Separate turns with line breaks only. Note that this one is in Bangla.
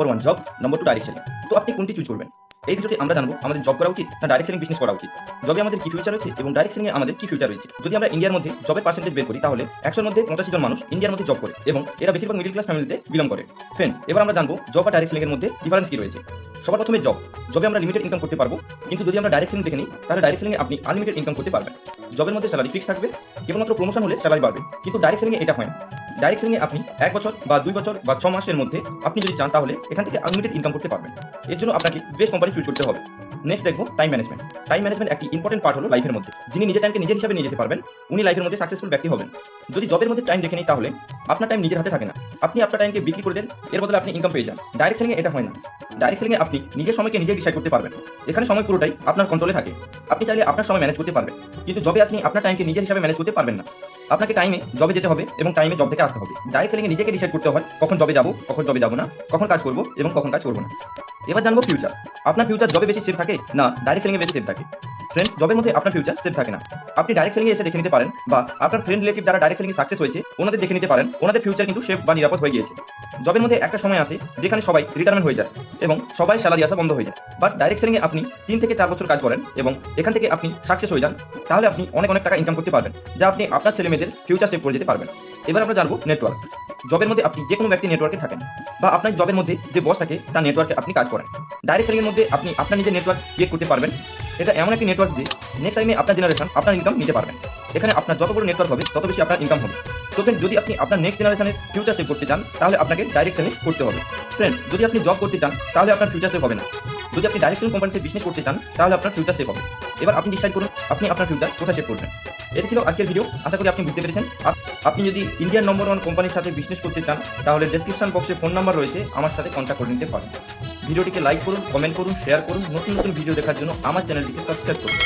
Number 1 job, number 2 direct selling. তো আপনি কোনটি চুজ করবেন? এই ভিডিওতে আমরা জানবো আমাদের জব করা উচিত না ডাইরেক্ট সেলিং বিজনেস করা উচিত। জবে আমাদের কি ফিউচার রয়েছে এবং ডাইরেক্ট সেলিং এ আমাদের কি ফিউচার রয়েছে। যদি আমরা ইন্ডিয়ার মধ্যে জবের পার্সেন্টেজ বের করি তাহলে 100 এর মধ্যে 85 জন মানুষ ইন্ডিয়ার মধ্যে জব করে এবং এরা বেশিরভাগ মিডল ক্লাস ফ্যামিলিতে বিলং করে। ফ্রেন্ডস, এবার আমরা জানবো জব আর ডাইরেক্ট সেলিং এর মধ্যে ডিফারেন্স কি রয়েছে। সবার প্রথমে জবে আমরা লিমিটেড ইনকাম করতে পারবো, কিন্তু যদি আমরা ডাইরেক্ট সেলিং দেখে নিই তাহলে ডাইরেক্ট সেলিং এ আপনি আনলিমিটেড ইনকাম করতে পারবেন। জবের মধ্যে স্যালারি ফিক্স থাকবে, কেবলমাত্র প্রমোশন হলে স্যালারি বাড়বে, কিন্তু ডাইরেক্ট সেলিং এ এটা হয় না। ডাইরেক্ট সেলিং এ আপনি 1 বছর বা 2 বছর বা 6 মাসের মধ্যে আপনি যদি চান তাহলে এখান থেকে আনলিমিটেড ইনকাম করতে পারবেন। এর জন্য আপনাকে বেস্ট কোম্পানি চুজ করতে হবে। নেক্সট দেখবো টাইম ম্যানেজমেন্ট। টাইম ম্যানেজমেন্ট একটি ইম্পর্টেন্ট পার্ট হলো লাইফের মধ্যে। যিনি নিজের টাইমকে নিজের হিসাবে নিয়ে যেতে পারবেন উনি লাইফের মধ্যে সাকসেসফুল ব্যক্তি হবেন। যদি জবের মধ্যে টাইম দেখে নিই তাহলে আপনার টাইম নিজের হাতে থাকে না, আপনি আপনার টাইমকে বিক্রি করে দেন, এর বদলে আপনি ইনকাম পেয়ে যান। ডাইরেক্ট সেলিং এ এটা হয় না। ডাইরেক্ট সেলিং এ আপনি নিজের সময়কে নিজে ডিসাইড করতে পারবেন। এখানে সময় পুরোটাই আপনার কন্ট্রোলে থাকে, আপনি চাইলে আপনার সময় ম্যানেজ করতে পারবেন, কিন্তু জবে আপনি আপনার টাইমকে নিজের হিসাবে ম্যানেজ করতে পারবেন না। আপনাকে টাইমে জবে যেতে হবে এবং টাইমে জব থেকে আসতে হবে। ডাইরেক্ট সেলিং এ নিজেকে ডিসাইড করতে হয় কখন জবে যাবো, কখন জবে যাবো না, কখন কাজ করবো এবং কখন কাজ করবো না। এবার জানবো ফিউচার। আপনার ফিউচার জবে বেশি সেফ থাকে না ডাইরেক্ট সেলিং এ বেশি সেফ থাকে? ফ্রেন্ডস, জবের মধ্যে আপনার ফিউচার সেফ থাকে না। আপনি ডাইরেক্ট সেলিং এ এসে দেখে নিতে পারেন বা আপনার ফ্রেন্ড রিলেটিভ যারা ডাইরেক্ট সেলিং এ সাকসেস হয়েছে ওনাদের দেখে নিতে পারেন, ওনাদের ফিউচার কিন্তু সেফ বা নিরাপদ হয়ে গিয়েছে। জবের মধ্যে একটা সময় আসে যেখানে সবাই রিটায়ারমেন্ট হয়ে যায় এবং সবাই স্যালারি আসা বন্ধ হয়ে যায়। বাট ডাইরেক্ট সেলিং এ আপনি 3 থেকে 4 বছর কাজ করেন এবং এখান থেকে আপনি সাকসেস হয়ে যান, তাহলে আপনি অনেক অনেক টাকা ইনকাম করতে পারবেন, যা আপনি আপনার ছেলে মেয়েদের ফিউচার সেভ করে যেতে পারবেন। এবার আমরা জানবো নেটওয়ার্ক। জবের মধ্যে আপনি যে কোনো ব্যক্তি নেটওয়ার্কে থাকেন বা আপনার জবের মধ্যে যে বস থাকে তার নেটওয়ার্কে আপনি কাজ করেন। ডাইরেক্ট সেলিং এর মধ্যে আপনি আপনার নিজের নেটওয়ার্ক ক্রিয়েট করতে পারবেন। এটা এমন একটি নেটওয়ার্ক যে নেক্সট টাইমে আপনার জেনারেশন আপনার ইনকাম নিতে পারবেন। এখানে আপনার যত বড় নেটওয়ার্ক হবে তত বেশি আপনার ইনকাম হবে। তো ফ্রেন্ড, যদি আপনি আপনার নেক্সট জেনারেশনের ফিউচার সেভ করতে চান তাহলে আপনাকে ডাইরেক্ট সেলিং করতে হবে। ফ্রেন্ড, যদি আপনি জব করতে চান তাহলে আপনার ফিউচার সেভ হবে না। যদি আপনি ডাইরেক্ট সেলিং কোম্পানিতে বিজনেস করতে চান তাহলে আপনার ফিউচার সেভ হবে। এবার আপনি ডিসাইড করুন আপনি আপনার ফিউচার কোথায় সেভ করবেন। এটা ছিল আজকের ভিডিও, আশা করি আপনি বুঝতে পেরেছেন। আপনি যদি ইন্ডিয়ার নম্বর 1 কোম্পানির সাথে বিজনেস করতে চান তাহলে ডেসক্রিপশন বক্সে ফোন নাম্বার রয়েছে, আমার সাথে কন্ট্যাক্ট করে নিতে পারেন। ভিডিওটিকে লাইক করুন, কমেন্ট করুন, শেয়ার করুন। নতুন নতুন ভিডিও দেখার জন্য আমার চ্যানেলটিকে সাবস্ক্রাইব করুন।